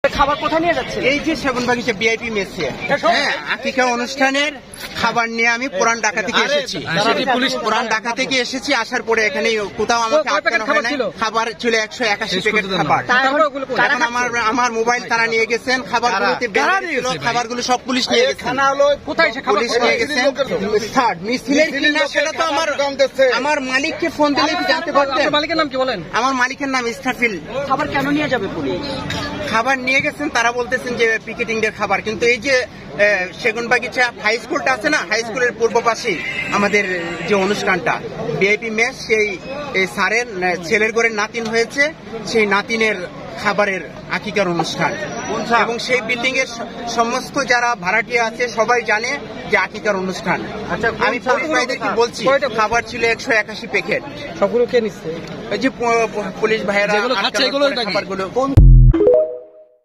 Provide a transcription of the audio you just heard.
খাবার কোথায় নিয়ে যাচ্ছে? এই যে সেগুনবাগিচা ভিআইপি মেসে হ্যাঁ আকিকা অনুষ্ঠানের খাবার নিয়ে আমি পুরান ঢাকা থেকে এসেছি। পুলিশ পুরান ঢাকা থেকে এসেছি, আসার পরে এখানে কোথাও আমাকে আটকানো হয় নাই। খাবার ছিল 181 প্যাকেট খাবার। এখন আমার মোবাইল তারা নিয়ে গেছেন, খাবারগুলোতে খাবারগুলো সব পুলিশ নিয়ে গেছেন। কোথায় পুলিশ নিয়ে গেছেন। মিছিলের কিনা সেটা তো আমার মালিককে ফোন দিলে জানতে পারতেন। মালিকের নাম কি বলেন? আমার মালিকের নাম ইস্তাফিল। খাবার কেন নিয়ে যাবে পুলিশ? খাবার নিয়ে গেছেন, তারা বলতেছেন যে পিকেটিং এর খাবার, কিন্তু এই যে সেগুনবাগিচা হাই স্কুলটা আছে না, হাই স্কুলের পূর্ব পাশে আমাদের যে অনুষ্ঠানটা ভিআইপি মেস, সেই স্যারের ছেলের ঘরের নাতিন হয়েছে, সেই নাতিনের খাবারের আকিকার অনুষ্ঠান এবং সেই বিল্ডিং এর সমস্ত যারা ভাড়াটিয়া আছে সবাই জানে যে আকিকার অনুষ্ঠান। আমি পুলিশ ভাইদেরকে বলছি খাবার ছিল 181 প্যাকেট। সবগুলো কে নিচ্ছে? এই যে পুলিশ ভাইয়েরা যেগুলো খাচ্ছে এগুলো খাবারগুলো